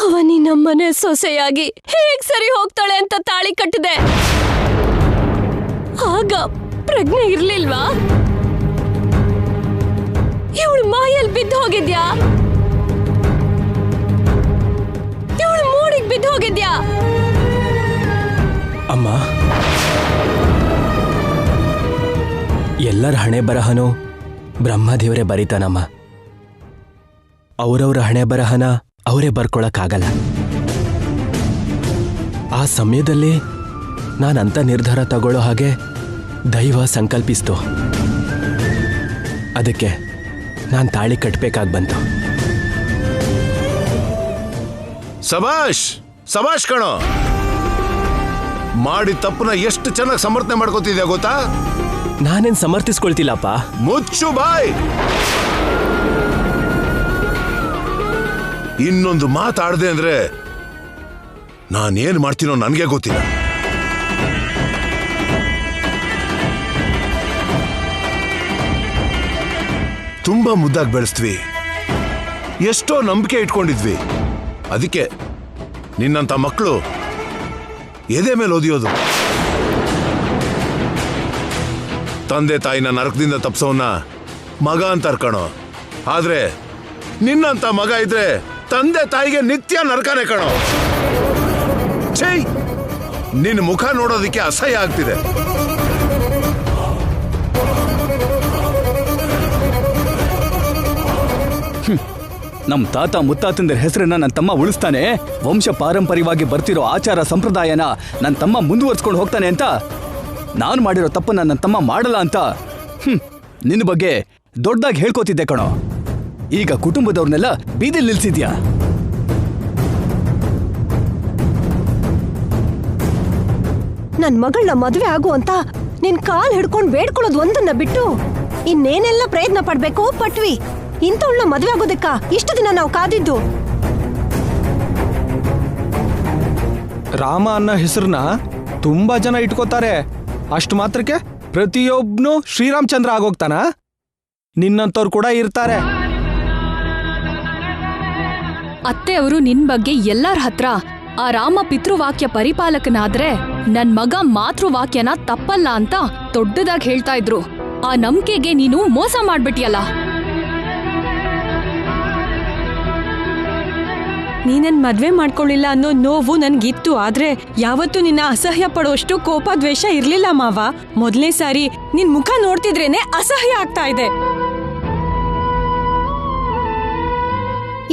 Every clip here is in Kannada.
ಅವನಿ ನಮ್ಮನೆ ಸೊಸೆಯಾಗಿ ಹೇಗ್ ಸರಿ ಹೋಗ್ತಾಳೆ ಅಂತ ತಾಳಿ ಕಟ್ಟಿದೆ. ಆಗ ಪ್ರಜ್ಞೆ ಇರ್ಲಿಲ್ವಾ? ಇವಳು ಮಾಯಲ್ಲಿ ಬಿದ್ದು ಹೋಗಿದ್ಯಾ? ಇವಳು ಮೋಡಿಗೆ ಬಿದ್ದು ಹೋಗಿದ್ಯಾ? ಅಮ್ಮ, ಎಲ್ಲರ ಹಣೆ ಬರಹನೂ ಬ್ರಹ್ಮದೇವರೇ ಬರೀತಾನಮ್ಮ. ಅವರವರ ಹಣೆ ಬರಹನ ಅವರೇ ಬರ್ಕೊಳಕ್ಕಾಗಲ್ಲ. ಆ ಸಮಯದಲ್ಲಿ ನಾನಂತ ನಿರ್ಧಾರ ತಗೊಳ್ಳೋ ಹಾಗೆ ದೈವ ಸಂಕಲ್ಪಿಸ್ತು. ಅದಕ್ಕೆ ನಾನು ತಾಳಿ ಕಟ್ಬೇಕಾಗಿ ಬಂತು. ಸಬಾಷ್ ಸಬಾಷ್ ಕಣೋ, ಮಾಡಿ ತಪ್ಪನ ಎಷ್ಟು ಚೆನ್ನಾಗಿ ಸಮರ್ಥನೆ ಮಾಡ್ಕೋತಿದ್ಯಾ ಗೊತ್ತಾ? ನಾನೇನ್ ಸಮರ್ಥಿಸ್ಕೊಳ್ತಿಲ್ಲಪ್ಪ. ಮುಚ್ಚು ಬಾಯ್. ಇನ್ನೊಂದು ಮಾತಾಡ್ದೆ ಅಂದ್ರೆ ನಾನೇನ್ ಮಾಡ್ತೀನೋ ನನ್ಗೆ ಗೊತ್ತಿಲ್ಲ. ತುಂಬಾ ಮುದ್ದಾಗಿ ಬೆಳೆಸ್ತೀವಿ, ಎಷ್ಟೋ ನಂಬಿಕೆ ಇಟ್ಕೊಂಡಿದ್ವಿ. ಅದಕ್ಕೆ ನಿನ್ನಂತ ಮಕ್ಕಳು ಎದೆ ಮೇಲೆ ಓದಿಯೋದು. ತಂದೆ ತಾಯಿನ ನರಕದಿಂದ ತಪ್ಸೋನ್ನ ಮಗ ಅಂತ ಕಣೋ. ಆದ್ರೆ ನಿನ್ನಂತ ಮಗ ಇದ್ರೆ ತಂದೆ ತಾಯಿಗೆ ನಿತ್ಯ ನರಕನೇ ಕಣೋ. ಛೇ, ನಿನ್ನ ಮುಖ ನೋಡೋದಿಕ್ಕೆ ಅಸಹ್ಯ ಆಗ್ತಿದೆ. ನಮ್ ತಾತ ಮುತ್ತಾತಂದ್ರ ಹೆಸರನ್ನ ನನ್ನ ತಮ್ಮ ಉಳಿಸ್ತಾನೆ, ವಂಶ ಪಾರಂಪರ್ಯವಾಗಿ ಬರ್ತಿರೋ ಆಚಾರ ಸಂಪ್ರದಾಯನ ನನ್ನ ತಮ್ಮ ಮುಂದುವರ್ಸ್ಕೊಂಡು ಹೋಗ್ತಾನೆ ಅಂತ ನಾನು ಮಾಡಿರೋ ತಪ್ಪನ್ನ ನನ್ನ ತಮ್ಮ ಮಾಡಲ್ಲ ಅಂತ ನಿನ್ನ ಬಗ್ಗೆ ದೊಡ್ಡದಾಗಿ ಹೇಳ್ಕೋತಿದ್ದೆ ಕಣೋ. ಈಗ ಕುಟುಂಬದವ್ರನ್ನೆಲ್ಲ ಬೀದಿಲ್ ನಿಲ್ಸಿದ್ಯಾ? ನನ್ ಮಗಳನ್ನ ಮದ್ವೆ ಆಗು ಅಂತ ನಿನ್ ಕಾಲ್ ಹಿಡ್ಕೊಂಡ್ ಬೇಡ್ಕೊಳ್ಳೋದು ಒಂದನ್ನ ಬಿಟ್ಟು ಇನ್ನೇನೆಲ್ಲ ಪ್ರಯತ್ನ ಪಡ್ಬೇಕು ಪಟ್ವಿ. ಇಂಥವಳ ಮದ್ವೆ ಆಗೋದಕ್ಕ ಇಷ್ಟು ದಿನ ನಾವು ಕಾದಿದ್ದು. ರಾಮ ಅನ್ನೋ ಹೆಸರನ್ನ ತುಂಬಾ ಜನ ಇಟ್ಕೋತಾರೆ. ಅಷ್ಟು ಮಾತ್ರಕ್ಕೆ ಪ್ರತಿಯೊಬ್ನು ಶ್ರೀರಾಮಚಂದ್ರ ಆಗೋಗ್ತಾನ? ನಿನ್ನಂತವ್ರು ಕೂಡ ಇರ್ತಾರೆ. ಅತ್ತೆ ಅವರು ನಿನ್ ಬಗ್ಗೆ ಎಲ್ಲರ ಹತ್ರ ಆ ರಾಮ ಪಿತೃವಾಕ್ಯ ಪರಿಪಾಲಕನಾದ್ರೆ ನನ್ ಮಗ ಮಾತೃವಾಕ್ಯನ ತಪ್ಪಲ್ಲ ಅಂತ ದೊಡ್ಡದಾಗಿ ಹೇಳ್ತಾ ಇದ್ರು. ಆ ನಂಬಿಕೆಗೆ ನೀನು ಮೋಸ ಮಾಡ್ಬಿಟ್ಟಿಯಲ್ಲ. ನೀನನ್ ಮದ್ವೆ ಮಾಡ್ಕೊಳ್ಳಿಲ್ಲ ಅನ್ನೋ ನೋವು ನನ್ಗಿತ್ತು. ಆದ್ರೆ ಯಾವತ್ತೂ ನಿನ್ನ ಅಸಹ್ಯ ಪಡೋಷ್ಟು ಕೋಪ ದ್ವೇಷ ಇರ್ಲಿಲ್ಲ ಮಾವ. ಮೊದಲನೇ ಸಾರಿ ನಿನ್ ಮುಖ ನೋಡ್ತಿದ್ರೇನೆ ಅಸಹ್ಯ ಆಗ್ತಾ ಇದೆ.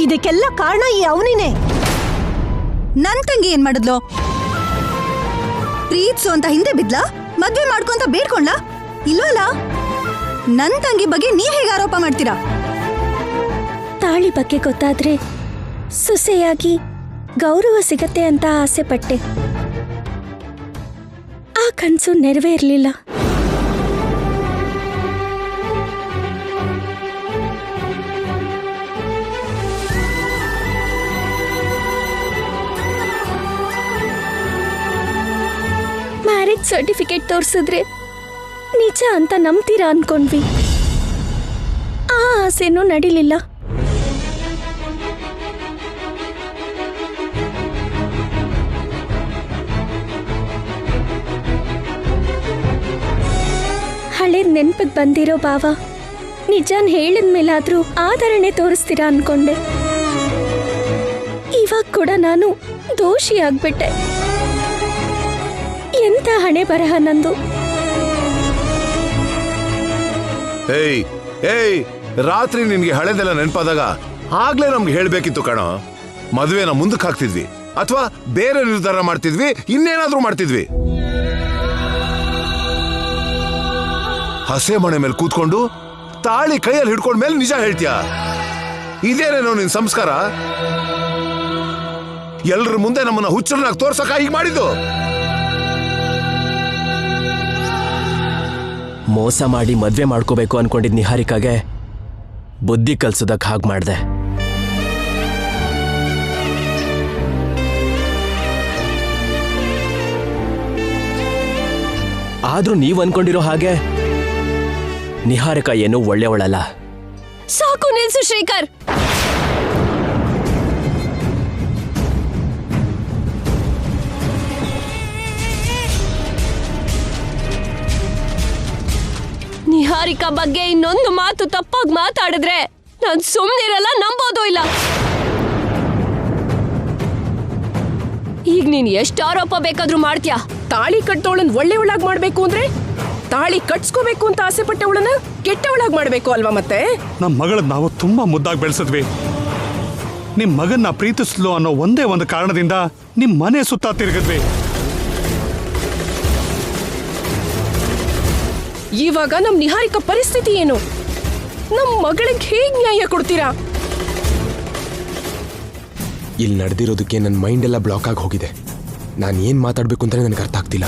ಇದಕ್ಕೆಲ್ಲ ಕಾರಣ ಈ ಅವನಿನೇ. ನನ್ ತಂಗಿ ಏನ್ ಮಾಡಿದ್ಲು? ಪ್ರೀತ್ಸು ಅಂತ ಹಿಂದೆ ಬಿದ್ಲಾ? ಮದ್ವೆ ಮಾಡ್ಕೊಂತ ಬೇಡ್ಕೊಂಡ್ಲಾ? ಇಲ್ವಲ್ಲ. ನನ್ ತಂಗಿ ಬಗ್ಗೆ ನೀವ್ ಹೇಗೆ ಆರೋಪ ಮಾಡ್ತೀರಾ? ತಾಳಿ ಬಗ್ಗೆ ಗೊತ್ತಾದ್ರೆ ಸೊಸೆಯಾಗಿ ಗೌರವ ಸಿಗತ್ತೆ ಅಂತ ಆಸೆ ಪಟ್ಟೆ. ಆ ಕನ್ಸು ನೆರವೇರ್ಲಿಲ್ಲ. ಮ್ಯಾರೇಜ್ ಸರ್ಟಿಫಿಕೇಟ್ ತೋರಿಸಿದ್ರೆ ನಿಜ ಅಂತ ನಂಬ್ತೀರಾ ಅನ್ಕೊಂಡ್ವಿ. ಆ ಆಸೆನೂ ನಡಿಲಿಲ್ಲ. ಹಳೇದ್ ನೆನ್ಪಿಗೆ ಬಂದಿರೋ ಭಾವ ನಿಜಾನ್ ಹೇಳಿದ್ಮೇಲಾದ್ರೂ ಆಧರಣೆ ತೋರಿಸ್ತೀರಾ ಅನ್ಕೊಂಡೆ. ಇವಾಗ ಕೂಡ ನಾನು ದೋಷಿ ಆಗ್ಬಿಟ್ಟೆ. ಎಂತ ಹಣೆ ಬರಹ ನಂದು. ಏಯ್ ಏಯ್, ರಾತ್ರಿ ನಿನ್ಗೆ ಹಳೆದೆಲ್ಲ ನೆನಪಾದಾಗ ಆಗ್ಲೇ ನಮ್ಗೆ ಹೇಳ್ಬೇಕಿತ್ತು ಕಣೋ. ಮದುವೆನ ಮುಂದಕ್ಕೆ ಹಾಕ್ತಿದ್ವಿ ಅಥವಾ ಬೇರೆ ನಿರ್ಧಾರ ಮಾಡ್ತಿದ್ವಿ, ಇನ್ನೇನಾದ್ರೂ ಮಾಡ್ತಿದ್ವಿ. ಹಸೆ ಮನೆ ಮೇಲೆ ಕೂತ್ಕೊಂಡು ತಾಳಿ ಕೈಯಲ್ಲಿ ಹಿಡ್ಕೊಂಡ ಮೇಲೆ ನಿಜ ಹೇಳ್ತೀಯ? ಇದೇನೇನೋ ನಿನ್ ಸಂಸ್ಕಾರ? ಎಲ್ರ ಮುಂದೆ ನಮ್ಮನ್ನ ಹುಚ್ಚರನ್ನಾಗಿ ತೋರ್ಸಕ ಹೀಗೆ ಮಾಡಿದ್ದು? ಮೋಸ ಮಾಡಿ ಮದ್ವೆ ಮಾಡ್ಕೋಬೇಕು ಅನ್ಕೊಂಡಿದ್ ನಿಹಾರಿಕಾಗೆ ಬುದ್ಧಿ ಕಲ್ಸೋದಕ್ಕೆ ಹಾಗೆ ಮಾಡ್ದೆ. ಆದ್ರೂ ನೀವ್ ಅನ್ಕೊಂಡಿರೋ ಹಾಗೆ ನಿಹಾರಿಕಾ ಏನು ಒಳ್ಳೆಯವಳಲ್ಲ. ಸಾಕು ನಿಲ್ಸು ಶ್ರೀಕರ್. ನಿಹಾರಿಕಾ ಬಗ್ಗೆ ಇನ್ನೊಂದು ಮಾತು ತಪ್ಪಾಗಿ ಮಾತಾಡಿದ್ರೆ ನಾನ್ ಸುಮ್ನಿರಲ್ಲ, ನಂಬೋದು ಇಲ್ಲ. ಈಗ ನೀನ್ ಎಷ್ಟು ಆರೋಪ ಬೇಕಾದ್ರೂ ಮಾಡ್ತೀಯಾ? ತಾಳಿ ಕಟ್ಟೋಳನ್ ಒಳ್ಳೆಯವಳಾಗ್ ಮಾಡ್ಬೇಕು ಅಂದ್ರೆ ತಾಳಿ ಕಟ್ಸ್ಕೋಬೇಕು ಅಂತ ಆಸೆ ಪಟ್ಟವಳನ್ನ ಕೆಟ್ಟವಳಾಗ್ ಮಾಡ್ಬೇಕು ಅಲ್ವಾ? ಮತ್ತೆ ನಮ್ಮ ಮಗಳನ್ನ ನಾವು ತುಂಬಾ ಮುದ್ದಾಗಿ ಬೆಳೆಸಿದ್ವಿ. ನಿಮ್ ಮಗನ್ನ ಪ್ರೀತಿಸ್ಲು ಅನ್ನೋ ಒಂದೇ ಒಂದು ಕಾರಣದಿಂದ ನಿಮ್ ಮನೆ ಸುತ್ತ ತಿರುಗಿದ್ವಿ. ಇವಾಗ ನಮ್ ನಿಹಾರಿಕಾ ಪರಿಸ್ಥಿತಿ ಏನು? ನಮ್ ಮಗಳಿಗೆ ಹೇಗ್ ನ್ಯಾಯ ಕೊಡ್ತೀರಾ? ಇಲ್ಲಿ ನಡೆದಿರೋದಕ್ಕೆ ನನ್ನ ಮೈಂಡ್ ಎಲ್ಲ ಬ್ಲಾಕ್ ಆಗಿ ಹೋಗಿದೆ. ನಾನು ಏನ್ ಮಾತಾಡ್ಬೇಕು ಅಂತಾನೆ ನನಗೆ ಅರ್ಥ ಆಗ್ತಿಲ್ಲ.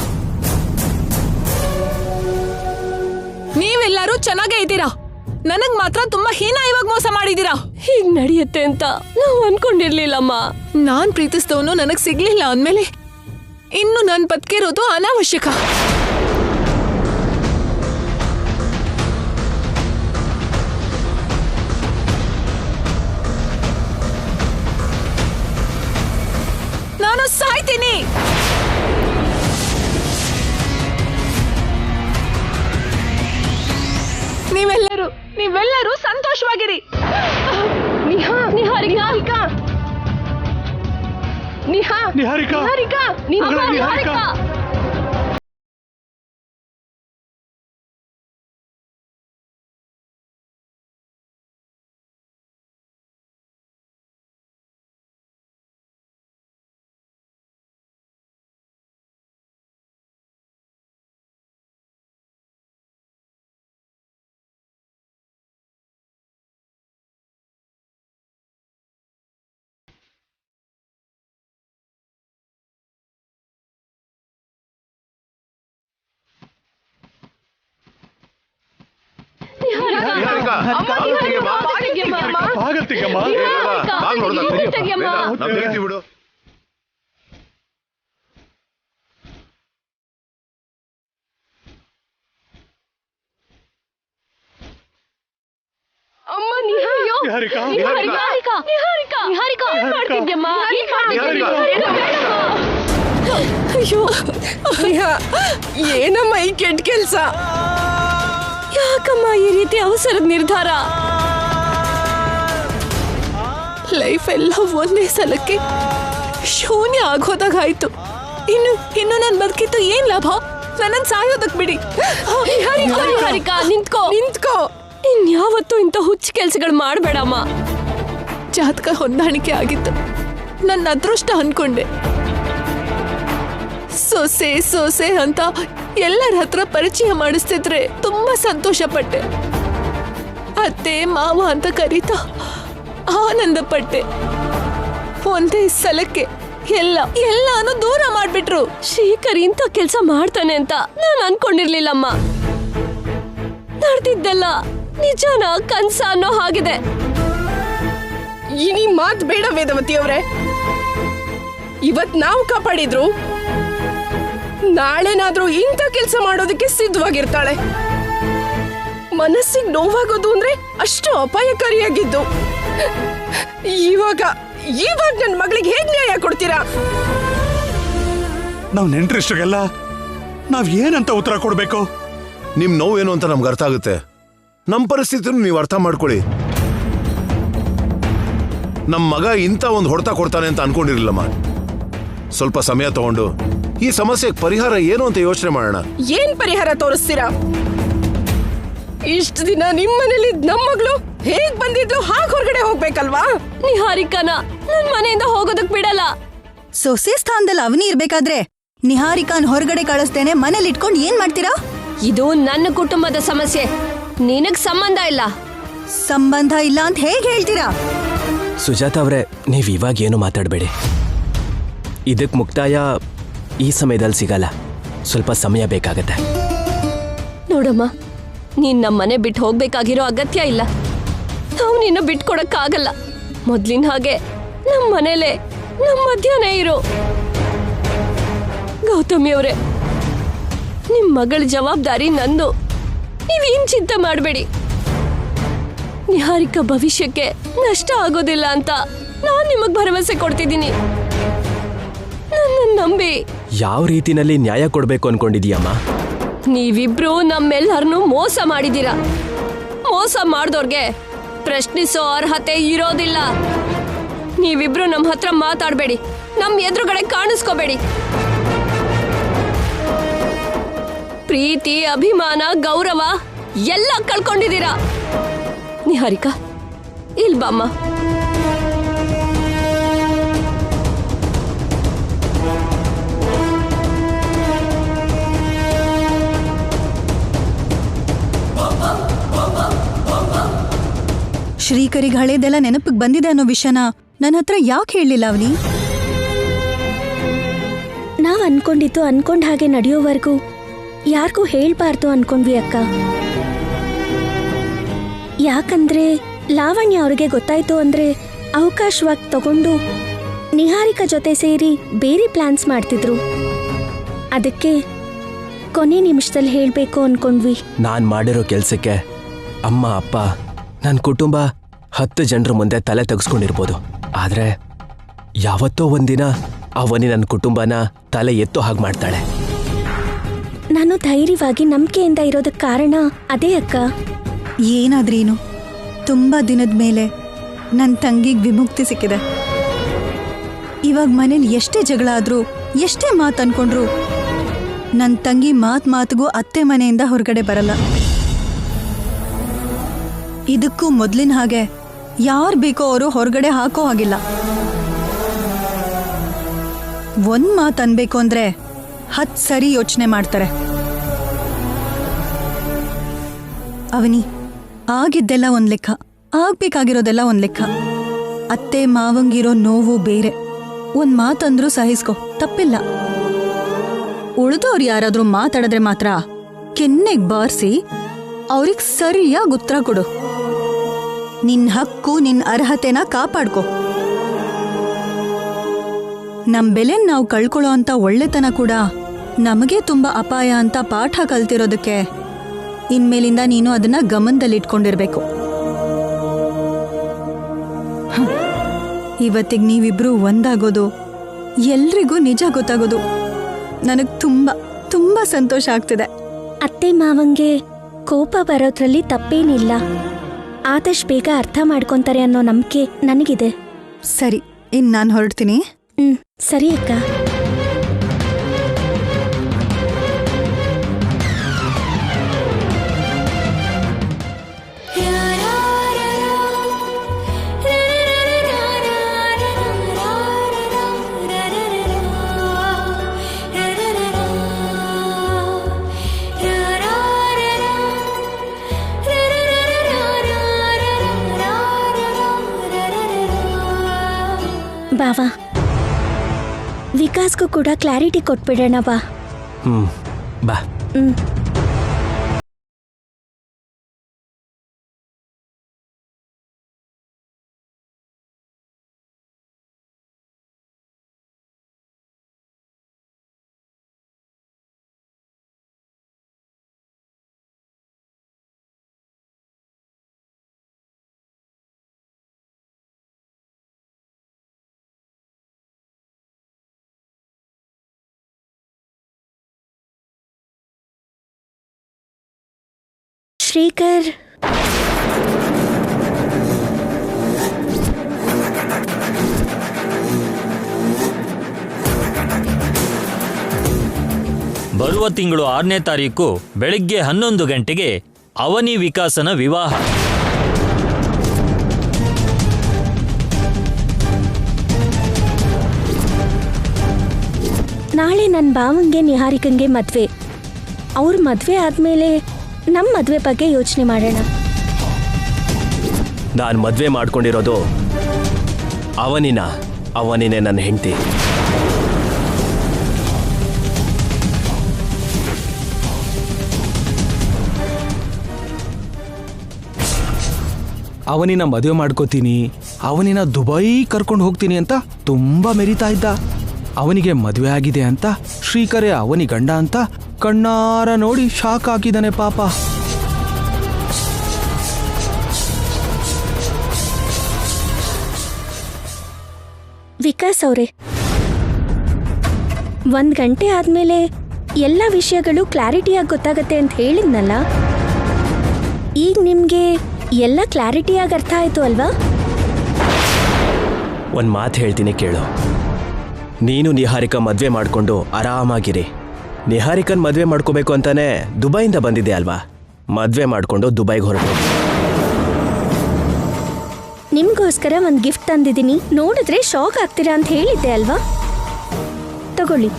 ನೀವೆಲ್ಲರೂ ಚೆನ್ನಾಗೇ ಇದ್ದೀರಾ, ನನಗ್ ಮಾತ್ರ ತುಂಬಾ ಹೀನಾಯವಾಗಿ ಮೋಸ ಮಾಡಿದೀರಾ. ಹೀಗ್ ನಡೆಯುತ್ತೆ ಅಂತ ನಾವು ಅನ್ಕೊಂಡಿರ್ಲಿಲ್ಲಮ್ಮ. ನಾನ್ ಪ್ರೀತಿಸಿದವನು ನನಗ್ ಸಿಗ್ಲಿಲ್ಲ ಅಂದ್ಮೇಲೆ ಇನ್ನು ನನ್ ಬದುಕಿರೋದು ಅನಾವಶ್ಯಕ. ನಾನು ಸಾಯ್ತೀನಿ. ನೀವೆಲ್ಲರೂ ಸಂತೋಷವಾಗಿರಿ. ನಿಹಾರಿಕಾ ಏನಮ್ಮ ಈ ಕೆಟ್ಟ ಕೆಲ್ಸ? ಯಾಕಮ್ಮ ಈ ರೀತಿ ಅವಸರದ ನಿರ್ಧಾರ? ಲೈಫ್ ಎಲ್ಲ ಒಂದೇ ಸಲಕ್ಕೆ ಶೂನ್ಯ ಆಗೋದಾಗಾಯ್ತು. ಇನ್ನು ನನ್ ಬದುಕಿತ್ತು ಏನ್ ಲಾಭ? ನನ್ನ ಸಾಯೋದಕ್ ಬಿಡಿ. ನಿಹಾರಿಕಾ ನಿಂತ್ಕೋ. ಇನ್ಯಾವತ್ತೂ ಇಂಥ ಹುಚ್ಚು ಕೆಲ್ಸಗಳು ಮಾಡ್ಬೇಡಮ್ಮ. ಜಾತಕ ಹೊಂದಾಣಿಕೆ ಆಗಿತ್ತು, ನನ್ನ ಅದೃಷ್ಟ ಅನ್ಕೊಂಡೆ. ಸೊಸೆ ಅಂತ ಎಲ್ಲರ ಹತ್ರ ಪರಿಚಯ ಮಾಡಿಸ್ತಿದ್ರೆ ತುಂಬಾ ಸಂತೋಷ ಪಟ್ಟೆ. ಅತ್ತೆ ಮಾವ ಅಂತ ಕರೀತಾ ಆನಂದ ಪಟ್ಟೆ. ಒಂದೇ ಸಲಕ್ಕೆ ಎಲ್ಲಾನು ದೂರ ಮಾಡ್ಬಿಟ್ರು. ಶ್ರೀಕರ್ ಇಂಥ ಕೆಲ್ಸ ಮಾಡ್ತಾನೆ ಅಂತ ನಾನು ಅನ್ಕೊಂಡಿರ್ಲಿಲ್ಲಮ್ಮ. ನಡೆದಿದ್ದೆಲ್ಲ ನಿಜಾನ ಕನ್ಸ ಅನ್ನೋ ಹಾಗಿದೆ. ಈ ಮಾತ್ ಬೇಡ ವೇದವತಿ ಅವ್ರೆ. ಇವತ್ ನಾವು ಕಾಪಾಡಿದ್ರು, ನಾಳೆನಾದ್ರೂ ಇಂಥ ಕೆಲಸ ಮಾಡೋದಕ್ಕೆ ಸಿದ್ಧವಾಗಿರ್ತಾಳೆ. ಮನಸ್ಸಿಗೆ ನೋವಾಗೋದು ಅಂದ್ರೆ ಅಷ್ಟು ಅಪಾಯಕಾರಿಯಾಗಿದ್ದು. ಇವಾಗ ನನ್ನ ಮಗಳಿಗೆ ಹೇಗ್ ನ್ಯಾಯ ಕೊಡ್ತೀರಾ? ನಾವ್ ನೆಂಟ್ರಿಷ್ಟಿಗೆಲ್ಲ ನಾವ್ ಏನಂತ ಉತ್ತರ ಕೊಡ್ಬೇಕು? ನಿಮ್ ನೋವೇನು ಅಂತ ನಮ್ಗೆ ಅರ್ಥ ಆಗುತ್ತೆ. ನಮ್ ಪರಿಸ್ಥಿತಿನೂ ನೀವು ಅರ್ಥ ಮಾಡ್ಕೊಳ್ಳಿ. ನಮ್ ಮಗ ಇಂಥ ಒಂದು ಹೊಡೆತ ಕೊಡ್ತಾನೆ ಅಂತ ಅನ್ಕೊಂಡಿರ್ಲಿಲ್ಲಮ್ಮ. ಸ್ವಲ್ಪ ಸಮಯ ತಗೊಂಡು ಈ ಸಮಸ್ಯೆಗೆ ಪರಿಹಾರ ಏನು ಅಂತ ಯೋಚನೆ ಮಾಡೋಣ. ಏನ್ ಪರಿಹಾರ ತೋರಿಸ್ತೀರಾ? ಇಷ್ಟು ದಿನ ನಿಮ್ಮನೇಲಿ ನಮ್ಮ ಮಗಳು ಹೇಗ್ ಬಂದಿದ್ಲು ಹಾಗೆ ಹೊರಗಡೆ ಹೋಗ್ಬೇಕಲ್ವಾ? ನಿಹಾರಿಕಾನ ನನ್ ಮನೆಯಿಂದ ಹೋಗೋದಕ್ ಬಿಡಲ್ಲ. ಸೊಸೆ ಸ್ಥಾನದಲ್ಲಿ ಅವನಿ ಇರ್ಬೇಕಾದ್ರೆ ನಿಹಾರಿಕಾನ್ ಹೊರಗಡೆ ಕಳಿಸ್ತೇನೆ ಮನೇಲಿ ಇಟ್ಕೊಂಡು ಏನ್ ಮಾಡ್ತೀರಾ? ಇದು ನನ್ನ ಕುಟುಂಬದ ಸಮಸ್ಯೆ, ನಿನಗ್ ಸಂಬಂಧ ಇಲ್ಲ. ಸಂಬಂಧ ಇಲ್ಲ ಅಂತ ಹೇಗ್ ಹೇಳ್ತೀರಾ? ಸುಜಾತ ಅವರೇ, ನೀವು ಇವಾಗ ಏನು ಮಾತಾಡಬೇಡಿ. ಇದಕ್ಕೆ ಮುಕ್ತಾಯ ಈ ಸಮಯದಲ್ಲಿ ಸಿಗಲ್ಲ, ಸ್ವಲ್ಪ ಸಮಯ ಬೇಕಾಗತ್ತೆ. ನೋಡಮ್ಮ, ನೀನ್ ನಮ್ಮ ಮನೆ ಬಿಟ್ಟು ಹೋಗ್ಬೇಕಾಗಿರೋ ಅಗತ್ಯ ಇಲ್ಲ. ನಾವು ನಿನ್ನ ಬಿಟ್ಕೊಡಕ್ಕಾಗಲ್ಲ. ಮೊದ್ಲಿನ ಹಾಗೆ ನಮ್ಮ ಮನೇಲೆ ನಮ್ಮ ಮಧ್ಯಾಹ್ನ ಇರು. ಗೌತಮಿ ಅವರೇ, ನಿಮ್ ಮಗಳ ಜವಾಬ್ದಾರಿ ನಂದು. ನೀವೇನ್ ಚಿಂತೆ ಮಾಡಬೇಡಿ. ನಿಹಾರಿಕಾ ಭವಿಷ್ಯಕ್ಕೆ ನಷ್ಟ ಆಗೋದಿಲ್ಲ ಅಂತ ನಾನ್ ನಿಮಗ್ ಭರವಸೆ ಕೊಡ್ತಿದ್ದೀನಿ. ನನ್ನ ನಂಬಿ. ಯಾವ ರೀತಿನಲ್ಲಿ ನ್ಯಾಯ ಕೊಡ್ಬೇಕು ಅನ್ಕೊಂಡಿದೀಯಮ್ಮ? ನೀವಿಬ್ರು ನಮ್ಮೆಲ್ಲರನ್ನೂ ಮೋಸ ಮಾಡಿದೀರ. ಮೋಸ ಮಾಡ್ದೋರ್ಗೆ ಪ್ರಶ್ನಿಸೋ ಅರ್ಹತೆ ಇರೋದಿಲ್ಲ. ನೀವಿಬ್ರು ನಮ್ಮ ಹತ್ರ ಮಾತಾಡಬೇಡಿ, ನಮ್ಮ ಎದುರುಗಡೆ ಕಾಣಿಸ್ಕೋಬೇಡಿ. ಪ್ರೀತಿ, ಅಭಿಮಾನ, ಗೌರವ ಎಲ್ಲ ಕಳ್ಕೊಂಡಿದ್ದೀರಾ. ನಿಹಾರಿಕಾ, ಇಲ್ ಬಾಮ್ಮ. ಶ್ರೀಕರಿಗೆ ಹಳೇದೆಲ್ಲ ನೆನಪಿಗೆ ಬಂದಿದೆ ಅನ್ನೋ ವಿಷಯನ ನನ್ನ ಹತ್ರ ಯಾಕೆ ಹೇಳಲಿಲ್ಲ ಅವನಿ? ನಾವ್ ಅನ್ಕೊಂಡಿದ್ದು ಅನ್ಕೊಂಡ್ ಹಾಗೆ ನಡೆಯೋವರೆಗೂ ಯಾರಿಗೂ ಹೇಳ್ಬಾರ್ದು ಅನ್ಕೊಂಡ್ವಿ ಅಕ್ಕ. ಯಾಕಂದ್ರೆ ಲಾವಣ್ಯ ಅವ್ರಿಗೆ ಗೊತ್ತಾಯ್ತು ಅಂದ್ರೆ ಅವಕಾಶವಾಗಿ ತಗೊಂಡು ನಿಹಾರಿಕಾ ಜೊತೆ ಸೇರಿ ಬೇರೆ ಪ್ಲಾನ್ಸ್ ಮಾಡ್ತಿದ್ರು. ಅದಕ್ಕೆ ಕೊನೆ ನಿಮಿಷದಲ್ಲಿ ಹೇಳ್ಬೇಕು ಅನ್ಕೊಂಡ್ವಿ. ನಾನ್ ಮಾಡಿರೋ ಕೆಲ್ಸಕ್ಕೆ ಅಮ್ಮ ಅಪ್ಪ ನನ್ನ ಕುಟುಂಬ 10 ಜನರ ಮುಂದೆ ತಲೆ ತೆಗೆಸ್ಕೊಂಡಿರ್ಬೋದು. ಆದ್ರೆ ಯಾವತ್ತೋ ಒಂದಿನ ಅವನಿ ನನ್ನ ಕುಟುಂಬನ ತಲೆ ಎತ್ತೋ ಹಾಗೆ ಮಾಡ್ತಾಳೆ. ನಾನು ಧೈರ್ಯವಾಗಿ ನಂಬಿಕೆಯಿಂದ ಇರೋದಕ್ಕೆ ಕಾರಣ ಅದೇ ಅಕ್ಕ. ಏನಾದ್ರೇನು ತುಂಬಾ ದಿನದ ಮೇಲೆ ನನ್ನ ತಂಗಿಗೆ ವಿಮುಕ್ತಿ ಸಿಕ್ಕಿದೆ. ಇವಾಗ ಮನೇಲಿ ಎಷ್ಟೇ ಜಗಳ ಆದ್ರೂ ಎಷ್ಟೇ ಮಾತು ಅನ್ಕೊಂಡ್ರು ನನ್ನ ತಂಗಿ ಮಾತಿಗೂ ಅತ್ತೆ ಮನೆಯಿಂದ ಹೊರಗಡೆ ಬರಲ್ಲ. ಇದಕ್ಕೂ ಮೊದಲಿನ ಹಾಗೆ ಯಾರು ಬೇಕೋ ಅವರು ಹೊರಗಡೆ ಹಾಕೋ ಹಾಗಿಲ್ಲ. ಒಂದ್ ಮಾತು ಅನ್ಬೇಕು ಅಂದ್ರೆ 10 ಸರಿ ಯೋಚನೆ ಮಾಡ್ತಾರೆ. ಅವನಿ, ಆಗಿದ್ದೆಲ್ಲ ಒಂದ್ ಲೆಕ್ಕ, ಆಗ್ಬೇಕಾಗಿರೋದೆಲ್ಲ ಒಂದ್ ಲೆಕ್ಕ. ಅತ್ತೆ ಮಾವಂಗಿರೋ ನೋವು ಬೇರೆ. ಒಂದ್ ಮಾತಂದ್ರೂ ಸಹಿಸ್ಕೊ, ತಪ್ಪಿಲ್ಲ. ಉಳಿದವ್ರು ಯಾರಾದ್ರೂ ಮಾತಾಡಿದ್ರೆ ಮಾತ್ರ ಕೆನ್ನೆಗ್ ಬಾರಿಸಿ ಅವ್ರಿಗೆ ಸರಿಯಾಗಿ ಉತ್ತರ ಕೊಡು. ನಿನ್ ಹಕ್ಕು, ನಿನ್ ಅರ್ಹತೆನ ಕಾಪಾಡ್ಕೊ. ನಮ್ ಬೆಲೆನ್ ನಾವು ಕಳ್ಕೊಳ್ಳೋ ಅಂತ ಒಳ್ಳೆತನ ಕೂಡ ನಮಗೆ ತುಂಬಾ ಅಪಾಯ ಅಂತ ಪಾಠ ಕಲ್ತಿರೋದಕ್ಕೆ ಇನ್ಮೇಲಿಂದ ನೀನು ಅದನ್ನ ಗಮನದಲ್ಲಿಟ್ಕೊಂಡಿರ್ಬೇಕು. ಇವತ್ತಿಗೆ ನೀವಿಬ್ರು ಒಂದಾಗೋದು, ಎಲ್ರಿಗೂ ನಿಜ ಗೊತ್ತಾಗೋದು ನನಗ್ ತುಂಬಾ ತುಂಬಾ ಸಂತೋಷ ಆಗ್ತಿದೆ. ಅತ್ತೆ ಮಾವಂಗೆ ಕೋಪ ಬರೋದ್ರಲ್ಲಿ ತಪ್ಪೇನಿಲ್ಲ. ಆದಷ್ಟು ಬೇಗ ಅರ್ಥ ಮಾಡ್ಕೊಂತಾರೆ ಅನ್ನೋ ನಂಬಿಕೆ ನನಗಿದೆ. ಸರಿ, ಇನ್ ನಾನು ಹೊರಡ್ತೀನಿ. ಸರಿ ಅಕ್ಕ. ಬಾವಾ, ವಿಕಾಸ್ಗೂ ಕೂಡ ಕ್ಲಾರಿಟಿ ಕೊಟ್ಬಿಡೋಣ ಬಾ. ಬಾ. ಶ್ರೀಕರ್, ಬರುವ ತಿಂಗಳು 6ನೇ ತಾರೀಕು ಬೆಳಿಗ್ಗೆ 11 ಗಂಟೆಗೆ ಅವನಿ ವಿಕಾಸನ ವಿವಾಹ. ನಾಳೆ ನನ್ನ ಭಾವಂಗೆ ನಿಹಾರಿಕಂಗೆ ಮದ್ವೆ. ಅವ್ರ ಮದ್ವೆ ಆದ್ಮೇಲೆ ನಮ್ಮ ಮದ್ವೆ ಬಗ್ಗೆ ಯೋಚನೆ ಮಾಡೋಣ. ನಾನು ಮದ್ವೆ ಮಾಡ್ಕೊಂಡಿರೋದು ಅವನಿನೇ ನನ್ನ ಹೆಂಡತಿ. ಅವನಿನ ಮದುವೆ ಮಾಡ್ಕೋತೀನಿ, ಅವನಿನ ದುಬೈ ಕರ್ಕೊಂಡು ಹೋಗ್ತೀನಿ ಅಂತ ತುಂಬಾ ಮೆರಿತಾ ಇದ್ದ. ಅವನಿಗೆ ಮದುವೆ ಆಗಿದೆ ಅಂತ ಶ್ರೀಕರೇ ಅವನಿ ಗಂಡ ಅಂತ ಕಣ್ಣಾರ ನೋಡಿ ಶಾಕ್ ಹಾಕಿದಾನೆ ಪಾಪ. ವಿಕಾಸ್ ಅವರೇ, 1 ಗಂಟೆ ಆದ್ಮೇಲೆ ಎಲ್ಲ ವಿಷಯಗಳು ಕ್ಲಾರಿಟಿಯಾಗಿ ಗೊತ್ತಾಗತ್ತೆ ಅಂತ ಹೇಳಿದ್ನಲ್ಲ, ಈಗ ನಿಮ್ಗೆ ಎಲ್ಲ ಕ್ಲಾರಿಟಿಯಾಗಿ ಅರ್ಥ ಆಯ್ತು ಅಲ್ವಾ? ಒಂದು ಮಾತು ಹೇಳ್ತೀನಿ ಕೇಳು. ನೀನು ನಿಹಾರಿಕಾ ಮದುವೆ ಮಾಡಿಕೊಂಡು ಆರಾಮಾಗಿರಿ. ನಿಹಾರಿಕನ್ ಮದುವೆ ಮಾಡ್ಕೋಬೇಕು ಅಂತಾನೆ ದುಬೈಯಿಂದ ಬಂದಿದೆ ಅಲ್ವಾ? ಮದುವೆ ಮಾಡಿಕೊಂಡು ದುಬೈಗೆ ಹೊರಟು. ನಿಮ್ಗೋಸ್ಕರ ಒಂದು ಗಿಫ್ಟ್ ತಂದಿದ್ದೀನಿ, ನೋಡಿದ್ರೆ ಶಾಕ್ ಆಗ್ತೀರಾ ಅಂತ ಹೇಳಿದ್ದೆ ಅಲ್ವಾ? ತಗೊಳ್ಳಿ.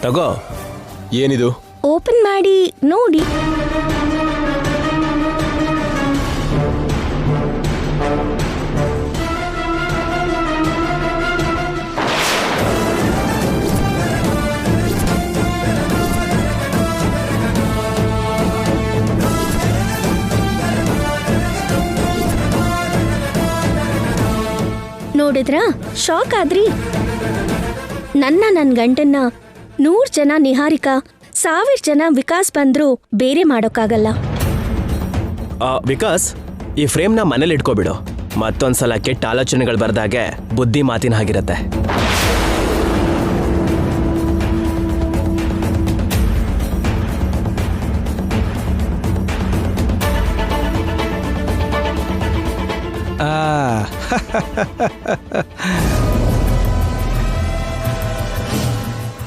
ತಗೋ. ಏನಿದು? ಓಪನ್ ಮಾಡಿ ನೋಡಿ. ನೋಡಿದ್ರಾ, ಶಾಕ್ ಆದ್ರಿ? ನನ್ನ ಗಂಡನ್ನ 100 ಜನ ನಿಹಾರಿಕಾ, 1000 ಜನ ವಿಕಾಸ್ ಬಂದ್ರು ಬೇರೆ ಮಾಡೋಕ್ಕಾಗಲ್ಲ. ವಿಕಾಸ್, ಈ ಫ್ರೇಮ್ನ ಮನೇಲಿ ಇಟ್ಕೋಬಿಡು. ಮತ್ತೊಂದ್ಸಲ ಕೆಟ್ಟ ಆಲೋಚನೆಗಳು ಬರ್ದಾಗೆ ಬುದ್ಧಿ ಮಾತಿನ ಹಾಗಿರತ್ತೆ.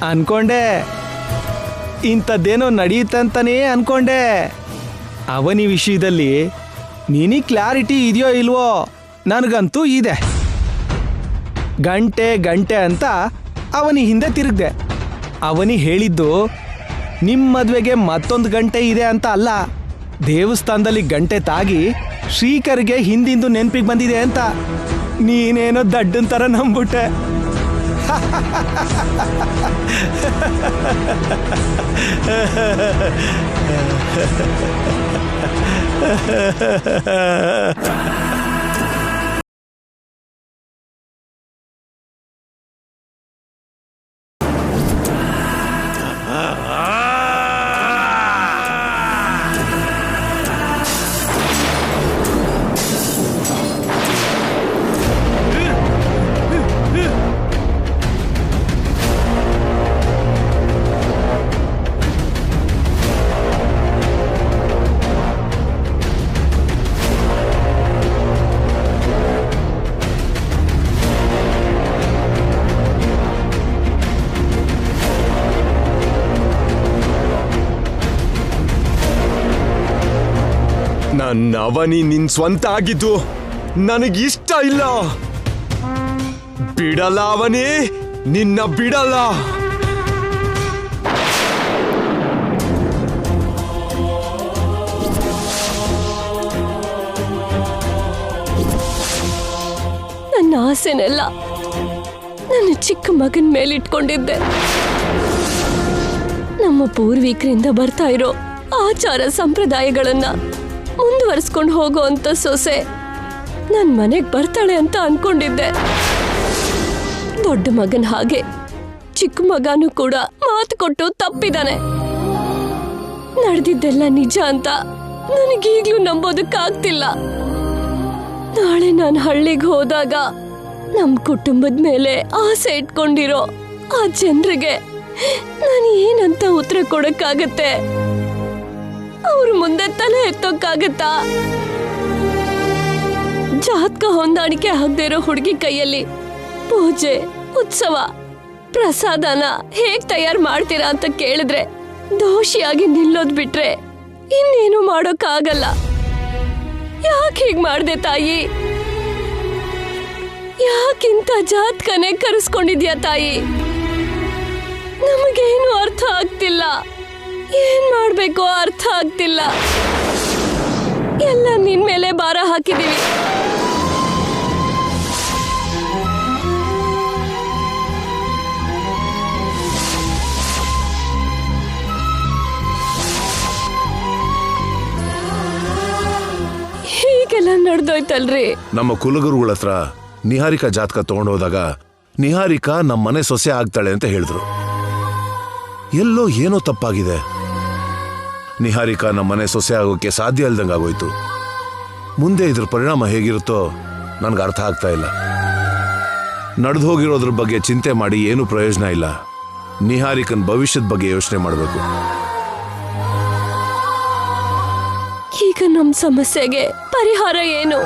ಅನ್ಕೊಂಡೆ ಇಂಥದ್ದೇನೋ ನಡೆಯುತ್ತಂತಾನೇ ಅನ್ಕೊಂಡೆ. ಅವನಿ ವಿಷಯದಲ್ಲಿ ನಿನಗೆ ಕ್ಲಾರಿಟಿ ಇದೆಯೋ ಇಲ್ವೋ? ನನಗಂತೂ ಇದೆ. ಗಂಟೆ ಅಂತ ಅವನಿ ಹಿಂದೆ ತಿರುಗಿದೆ. ಅವನಿ ಹೇಳಿದ್ದು ನಿಮ್ಮ ಮದುವೆಗೆ ಮತ್ತೊಂದು ಗಂಟೆ ಇದೆ ಅಂತ ಅಲ್ಲ, ದೇವಸ್ಥಾನದಲ್ಲಿ ಗಂಟೆ ತಾಗಿ ಶ್ರೀಕರ್ಗೆ ಹಿಂದಿಂದು ನೆನಪಿಗೆ ಬಂದಿದೆ ಅಂತ. ನೀನೇನೋ ದಡ್ಡನ್ ಥರ ನಂಬಿಟ್ಟೆ. ನನ್ನ ಅವನಿ ನಿನ್ ಸ್ವಂತ ಆಗಿದ್ದು ನನಗಿಷ್ಟ ಇಲ್ಲ. ಬಿಡಲ್ಲ ಅವನಿ, ನಿನ್ನ ಬಿಡಲ್ಲ. ನನ್ನ ಆಸೆನೆಲ್ಲ ನನ್ನ ಚಿಕ್ಕ ಮಗನ ಮೇಲಿಟ್ಕೊಂಡಿದ್ದೆ. ನಮ್ಮ ಪೂರ್ವಿಕರಿಂದ ಬರ್ತಾ ಇರೋ ಆಚಾರ ಸಂಪ್ರದಾಯಗಳನ್ನ ಮುಂದುವರಿಸ್ಕೊಂಡು ಹೋಗೋ ಅಂತ ಸೊಸೆ ನನ್ ಮನೆಗ್ ಬರ್ತಾಳೆ ಅಂತ ಅನ್ಕೊಂಡಿದ್ದೆ. ದೊಡ್ಡ ಮಗನ ಹಾಗೆ ಚಿಕ್ಕ ಮಗನೂ ಕೂಡ ಮಾತು ಕೊಟ್ಟು ತಪ್ಪಿದಾನೆ. ನಡೆದಿದ್ದೆಲ್ಲ ನಿಜ ಅಂತ ನನಗೀಗ್ಲೂ ನಂಬೋದಕ್ಕಾಗ್ತಿಲ್ಲ. ನಾಳೆ ನಾನು ಹಳ್ಳಿಗೆ ಹೋದಾಗ ನಮ್ ಕುಟುಂಬದ ಮೇಲೆ ಆಸೆ ಇಟ್ಕೊಂಡಿರೋ ಆ ಜನರಿಗೆ ನಾನು ಏನಂತ ಉತ್ತರ ಕೊಡಕ್ಕಾಗತ್ತೆ? ಅವ್ರ ಮುಂದೆ ತಲೆ ಎತ್ತೋಕ್ಕಾಗತ್ತಾ? ಜಾತಕ ಹೊಂದಾಣಿಕೆ ಆಗದೆ ಇರೋ ಹುಡುಗಿ ಕೈಯಲ್ಲಿ ಪೂಜೆ, ಉತ್ಸವ, ಪ್ರಸಾದನ ಹೇಗ್ ತಯಾರು ಮಾಡ್ತೀರಾ ಅಂತ ಕೇಳಿದ್ರೆ ದೋಷಿಯಾಗಿ ನಿಲ್ಲೋದ್ ಬಿಟ್ರೆ ಇನ್ನೇನು ಮಾಡೋಕ್ಕಾಗಲ್ಲ. ಯಾಕೆ ಹೀಗ್ ಮಾಡ್ದೆ ತಾಯಿ? ಯಾಕಿಂತ ಜಾತಕನೇ ಕರೆಸ್ಕೊಂಡಿದ್ಯಾ ತಾಯಿ? ನಮಗೇನು ಅರ್ಥ ಆಗ್ತಿಲ್ಲ. ಏನ್ ಮಾಡ್ಬೇಕೋ ಅರ್ಥ ಆಗ್ತಿಲ್ಲ. ಎಲ್ಲ ನಿನ್ ಮೇಲೆ ಭಾರ ಹಾಕಿದೀವಿ. ಹೀಗೆಲ್ಲ ನಡೆದೋಯ್ತಲ್ರಿ. ನಮ್ಮ ಕುಲಗುರುಗಳ ಹತ್ರ ನಿಹಾರಿಕಾ ಜಾತಕ ತಗೊಂಡೋದಾಗ ನಿಹಾರಿಕಾ ನಮ್ಮ ಮನೆ ಸೊಸೆ ಆಗ್ತಾಳೆ ಅಂತ ಹೇಳಿದ್ರು. ಎಲ್ಲೋ ಏನೋ ತಪ್ಪಾಗಿದೆ. ನಿಹಾರಿಕಾ ನಮ್ಮ ಮನೆ ಸೊಸೆ ಆಗೋಕೆ ಸಾಧ್ಯ ಇಲ್ದಂಗಾಗೋಯ್ತು. ಮುಂದೆ ಇದ್ರ ಪರಿಣಾಮ ಹೇಗಿರುತ್ತೋ ನನ್ಗೆ ಅರ್ಥ ಆಗ್ತಾ ಇಲ್ಲ. ನಡೆದು ಹೋಗಿರೋದ್ರ ಬಗ್ಗೆ ಚಿಂತೆ ಮಾಡಿ ಏನೂ ಪ್ರಯೋಜನ ಇಲ್ಲ. ನಿಹಾರಿಕನ್ ಭವಿಷ್ಯದ ಬಗ್ಗೆ ಯೋಚನೆ ಮಾಡಬೇಕು. ಈಗ ನಮ್ಮ ಸಮಸ್ಯೆಗೆ ಪರಿಹಾರ ಏನು?